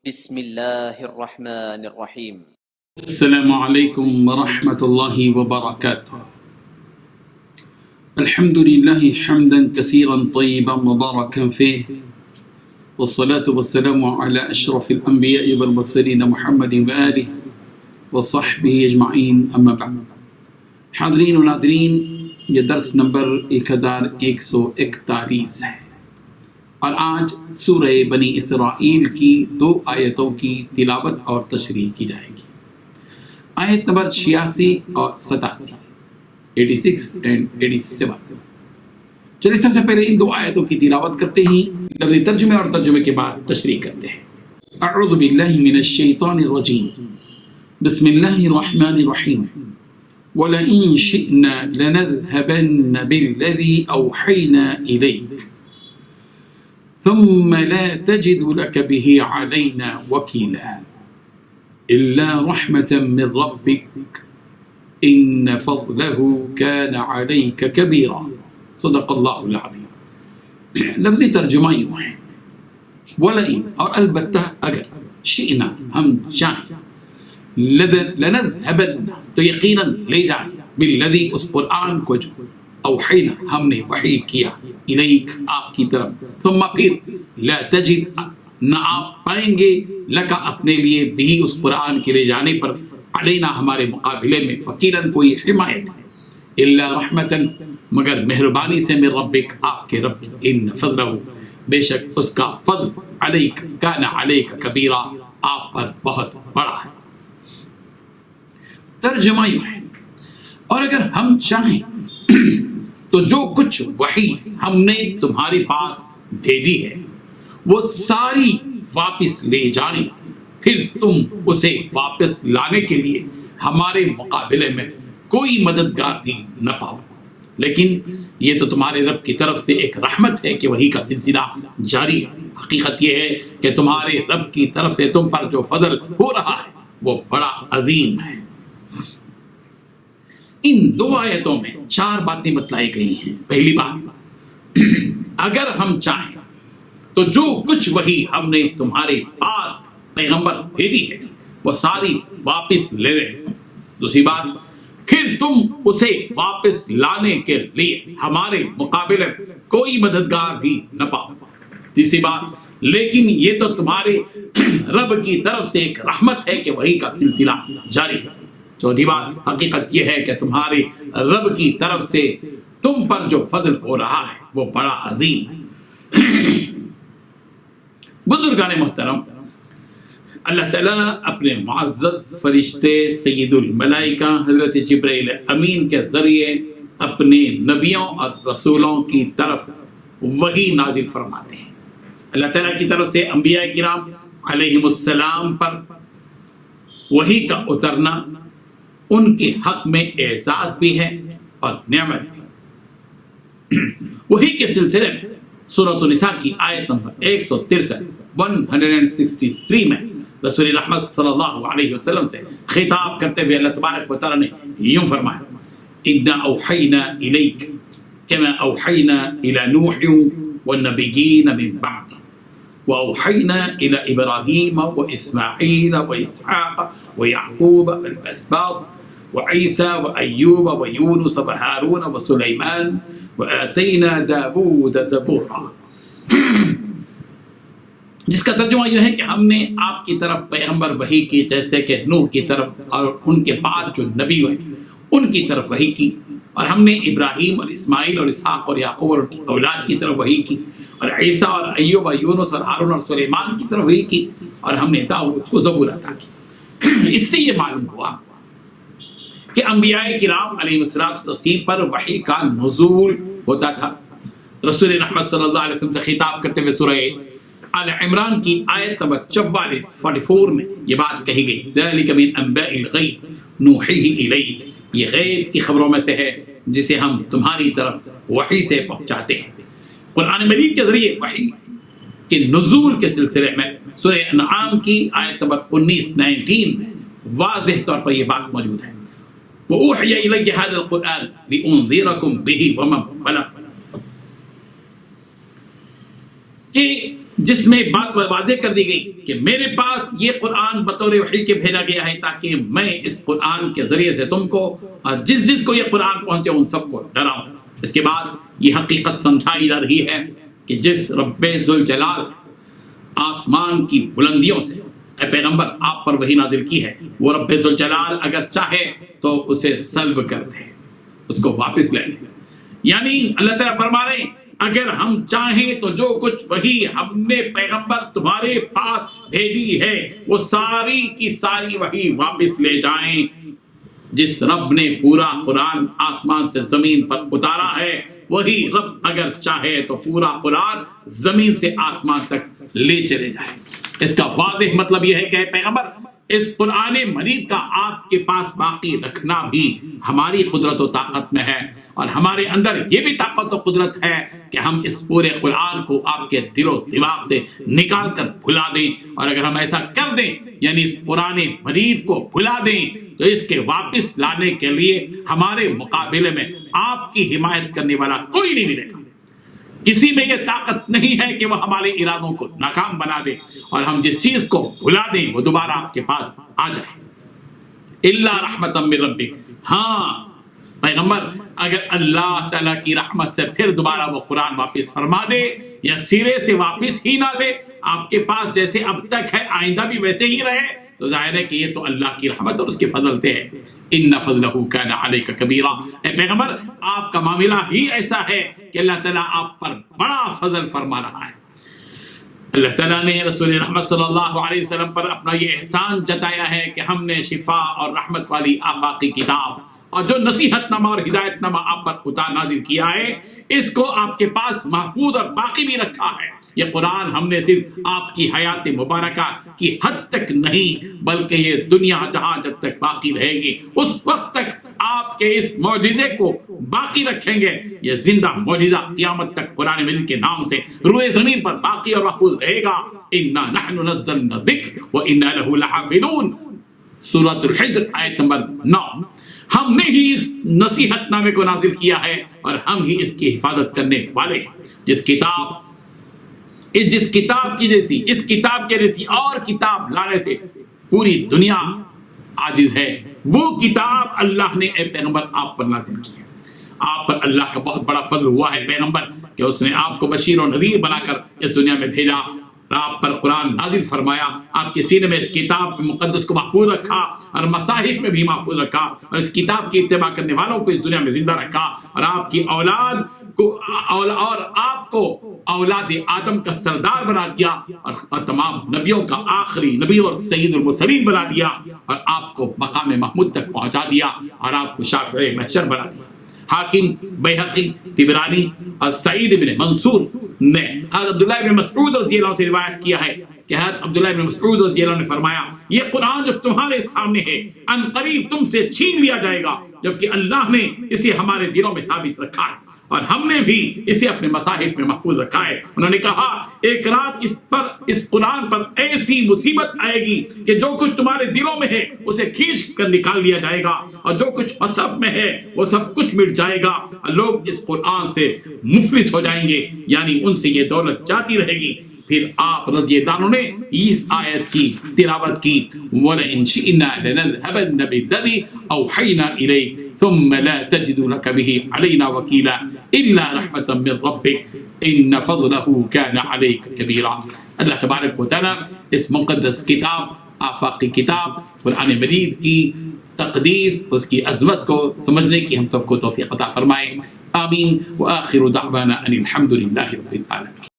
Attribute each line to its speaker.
Speaker 1: بسم اللہ الرحمن الرحیم۔
Speaker 2: السلام علیکم ورحمۃ اللہ وبرکاتہ۔ الحمد للہ حمدا کثیرا طیبا مبارکا فیہ، والصلاة والسلام علی اشرف الانبیاء والمرسلین محمد وآلہ وصحبہ اجمعین، اما بعد۔ حاضرین و ناظرین، یہ درس نمبر 1141 ہے، اور آج سورہ بنی اسرائیل کی 2 آیتوں کی تلاوت اور تشریح کی جائے گی۔ آیت نمبر 86 اور 87، 86 and 87۔ چلیے سب سے پہلے ان 2 آیتوں کی تلاوت کرتے ہیں، لفظی ترجمے اور ترجمے کے بعد تشریح کرتے ہیں۔ اعوذ باللہ من الشیطان الرجیم، بسم اللہ الرحمن الرحیم۔ وَلَئِن شِئْنَا لَنَذْهَبَنَّ بِالَّذِي أَوْحَيْنَا إِلَيْكَ ثم لا تجد لك به علينا وكيلا إلا رحمة من ربك إن فضله كان عليك كبيرا صدق الله العظيم۔ لفظی ترجمہ یوں ہے، وَلَئِن اور البتہ اگر، شئنا ہم چاہیں، لَنَذْهَبَنَّ تو یقیناً لے جائیں، بالذی اس قرآن کو جو، اوحینا ہم نے وحی کیا، الیک آپ کی طرف، ثم پھر لا تجد نہ آپ پائیں گے، لکا اپنے لیے بھی اس قرآن کے لے جانے پر، علینا ہمارے مقابلے میں، وکیلاً کوئی حمایت، الا رحمتاً مگر مہربانی سے، من ربک آپ کے رب کی، ان فضلہ بے شک اس کا فضل، علیک کان علیک کبیرا آپ پر بہت بڑا ہے۔ ترجمہ یوں ہے، اور اگر ہم چاہیں تو جو کچھ وحی ہم نے تمہارے پاس بھیجی ہے وہ ساری واپس لے جانے، پھر تم اسے واپس لانے کے لیے ہمارے مقابلے میں کوئی مددگار بھی نہ پاؤ، لیکن یہ تو تمہارے رب کی طرف سے ایک رحمت ہے کہ وحی کا سلسلہ جاری ہے۔ حقیقت یہ ہے کہ تمہارے رب کی طرف سے تم پر جو فضل ہو رہا ہے وہ بڑا عظیم ہے۔ ان 2 آیتوں میں 4 باتیں بتلائی گئی ہیں۔ پہلی بات، اگر ہم چاہیں تو جو کچھ وحی ہم نے تمہارے پاس پیغمبر بھیجی ہے وہ ساری واپس لے لیں۔ دوسری بات، پھر تم اسے واپس لانے کے لیے ہمارے مقابلے کوئی مددگار بھی نہ پاؤ۔ تیسری بات، لیکن یہ تو تمہارے رب کی طرف سے ایک رحمت ہے کہ وحی کا سلسلہ جاری ہے۔ چوتھی بات، حقیقت یہ ہے کہ تمہارے رب کی طرف سے تم پر جو فضل ہو رہا ہے وہ بڑا عظیم ہے۔ بزرگان محترم، اللہ تعالیٰ اپنے معزز فرشتے سید الملائکہ حضرت جبرائیل امین کے ذریعے اپنے نبیوں اور رسولوں کی طرف وحی نازل فرماتے ہیں۔ اللہ تعالیٰ کی طرف سے انبیاء کرام علیہم السلام پر وحی کا اترنا ان کے حق میں اعزاز بھی ہے اور نعمت بھی۔ وحی کے سلسلے میں سورۃ النساء کی آیت نمبر 163 میں رسول رحمت صلی اللہ علیہ وسلم سے خطاب کرتے ہوئے اللہ تبارک و تعالیٰ نے یوں فرمایا، اِنَّا أَوْحَيْنَا إِلَيْكَ كَمَا أَوْحَيْنَا إِلَى نُوحٍ وَالنَّبِيِّينَ مِن بَعْدِهِ وَأَوْحَيْنَا إِلَى إِبْرَاهِيمَ وَإِسْمَاعِيلَ وَإِسْحَاقَ وَيَعْقُوبَ الْأَسْبَاطِ وعيسى وأيوب ويونس وهارون وسليمان وآتينا داود زبورا۔ جس کا ترجمہ یہ ہے کہ ہم نے آپ کی طرف پیغمبر وحی کی، جیسے کہ نوح کی طرف اور ان کے بعد جو نبی ہوئے ان کی طرف وحی کی، اور ہم نے ابراہیم اور اسماعیل اور اسحاق اور یعقوب اور ان کی اولاد کی طرف وحی کی، اور عیسیٰ اور ایوب اور یونس اور ہارون اور سلیمان کی طرف وحی کی، اور ہم نے داؤد کو زبور عطا کی۔ اس سے یہ معلوم ہوا کہ انبیاء کرام علیہ السلام پر وحی کا نزول ہوتا تھا۔ رسول رحمت صلی اللہ علیہ وسلم سے خطاب کرتے ہوئے سورہ آل عمران کی آیت نمبر 44 میں یہ بات کہی گئی، ذَلِكَ مِنْ أَنْبَاءِ الْغَيْبِ نُوحِيهِ إِلَيْكَ، یہ غیب کی خبروں میں سے ہے جسے ہم تمہاری طرف وحی سے پہنچاتے ہیں۔ قرآن مجید کے ذریعے وحی کے نزول کے سلسلے میں سورہ انعام کی آیت نمبر 19 میں واضح طور پر یہ بات موجود ہے، وَأُوحِيَ إِلَيَّ هَذَا الْقُرْآنُ لِأُنذِرَكُمْ بِهِ وَمَنْ بَلَغَ، کہ جس میں بات واضح کر دی گئی کہ میرے پاس یہ قرآن بطور وحی کے بھیجا گیا ہے تاکہ میں اس قرآن کے ذریعے سے تم کو اور جس کو یہ قرآن پہنچے ان سب کو ڈراؤں۔ اس کے بعد یہ حقیقت سمجھائی جا رہی ہے کہ جس رب ذوالجلال آسمان کی بلندیوں سے اے پیغمبر آپ پر وحی نازل کی ہے، وہ رب ذوالجلال اگر چاہے تو اسے سلب کر دے، اس کو واپس لے لے۔ یعنی اللہ تعالیٰ فرما رہے ہیں اگر ہم چاہیں تو جو کچھ وحی ہم نے پیغمبر تمہارے پاس بھیجی ہے وہ ساری کی ساری وحی واپس لے جائیں۔ جس رب نے پورا قرآن آسمان سے زمین پر اتارا ہے وہی رب اگر چاہے تو پورا قرآن زمین سے آسمان تک لے چلے جائے۔ اس کا واضح مطلب یہ ہے کہ پیغمبر اس قرآن مجید کا آپ کے پاس باقی رکھنا بھی ہماری قدرت و طاقت میں ہے، اور ہمارے اندر یہ بھی طاقت و قدرت ہے کہ ہم اس پورے قرآن کو آپ کے دل و دماغ سے نکال کر بھلا دیں، اور اگر ہم ایسا کر دیں یعنی اس قرآن مجید کو بھلا دیں تو اس کے واپس لانے کے لیے ہمارے مقابلے میں آپ کی حمایت کرنے والا کوئی نہیں ملے گا۔ کسی میں یہ طاقت نہیں ہے کہ وہ ہمارے ارادوں کو ناکام بنا دے اور ہم جس چیز کو بھلا دیں وہ دوبارہ آپ کے پاس آ جائے۔ الا رحمتا من ربک، ہاں پیغمبر اگر اللہ تعالیٰ کی رحمت سے پھر دوبارہ وہ قرآن واپس فرما دے یا سرے سے واپس ہی نہ دے آپ کے پاس جیسے اب تک ہے آئندہ بھی ویسے ہی رہے تو ظاہر ہے کہ یہ تو اللہ کی رحمت اور اس کے فضل سے ہے۔ ان فضلہ کان علیک کبیرا، اے پیغمبر آپ کا معاملہ ہی ایسا ہے کہ اللہ تعالیٰ آپ پر بڑا فضل فرما رہا ہے۔ اللہ تعالیٰ نے رسول رحمت صلی اللہ علیہ وسلم پر اپنا یہ احسان جتایا ہے کہ ہم نے شفا اور رحمت والی آفاقی کتاب اور جو نصیحت نامہ اور ہدایت نامہ آپ پر نازل کیا ہے اس کو آپ کے پاس محفوظ اور باقی بھی رکھا ہے۔ یہ قرآن ہم نے صرف آپ کی حیات مبارکہ کی حد تک نہیں بلکہ یہ دنیا جہاں جب تک باقی رہے گی اس وقت تک آپ کے اس معجزے کو باقی رکھیں گے۔ یہ زندہ معجزہ قیامت تک قرآن مجید کے نام سے روئے زمین پر باقی اور محفوظ رہے گا۔ انا نحن نزلنا الذکر وانا له لحافظون، سورۃ الحجر آیت نمبر 9۔ ہم نے ہی اس نصیحت نامے کو نازل کیا ہے اور ہم ہی اس کی حفاظت کرنے والے ہیں۔ جس کتاب کی جیسی اس کتاب کے جیسی اور کتاب لانے سے پوری دنیا عاجز ہے، وہ کتاب اللہ نے اے پیغمبر آپ پر نازل کی ہے۔ آپ پر اللہ کا بہت بڑا فضل ہوا ہے پیغمبر کہ اس نے آپ کو بشیر و نذیر بنا کر اس دنیا میں بھیجا، آپ پر قرآن نازل فرمایا، آپ کے سینے میں اس کتاب مقدس کو محفوظ رکھا اور مصاحف میں بھی محفوظ رکھا اور اس کتاب کی اتباع کرنے والوں کو اس دنیا میں زندہ رکھا، اور آپ کی اولاد کو اور آپ کو اولاد آدم کا سردار بنا دیا اور تمام نبیوں کا آخری نبی اور سید المرسلین بنا دیا اور آپ کو مقام محمود تک پہنچا دیا اور آپ کو شافع محشر بنا دیا۔ حاکم، بیہقی، طبرانی اور سعید بن منصور نے حضرت عبداللہ بن مسعود رضی اللہ عنہ سے روایت کیا ہے کہ حضرت عبداللہ بن مسعود رضی اللہ عنہ نے فرمایا یہ قرآن جو تمہارے سامنے ہے ان قریب تم سے چھین لیا جائے گا، جبکہ اللہ نے اسے ہمارے دلوں میں ثابت رکھا ہے اور ہم نے بھی اسے اپنے مصاحف میں محفوظ رکھا ہے۔ انہوں نے کہا ایک رات اس قرآن پر ایسی مصیبت آئے گی کہ جو کچھ تمہارے دلوں میں ہے اسے کھینچ کر نکال لیا جائے گا اور جو کچھ مصحف میں ہے وہ سب کچھ مٹ جائے گا اور لوگ اس قرآن سے مفلس ہو جائیں گے، یعنی ان سے یہ دولت جاتی رہے گی۔ پھر آپ رضی اللہ عنہ نے اس آیت کی تلاوت کی وَلَئِن شِئْنَا لَنَذْهَبَنَّ بِالَّذِي أَوْحَيْنَا إِلَيْكَ ثُمَّ لَا تَجِدُ لَكَ بِهِ عَلَيْنَا وَكِيلًا إِلَّا رَحْمَةً مِّن رَّبِّكَ إِنَّ فَضْلَهُ كَانَ عَلَيْكَ كَبِيرًا۔ اللہ تبارک و تعالیٰ اس مقدس کتاب، آفاقی کتاب قرآن مجید کی تقدیس، اس کی عظمت کو سمجھنے کی ہم سب کو توفیق عطا فرمائے۔ آمین۔ وآخر دعوانا ان الحمد للہ رب العالمین۔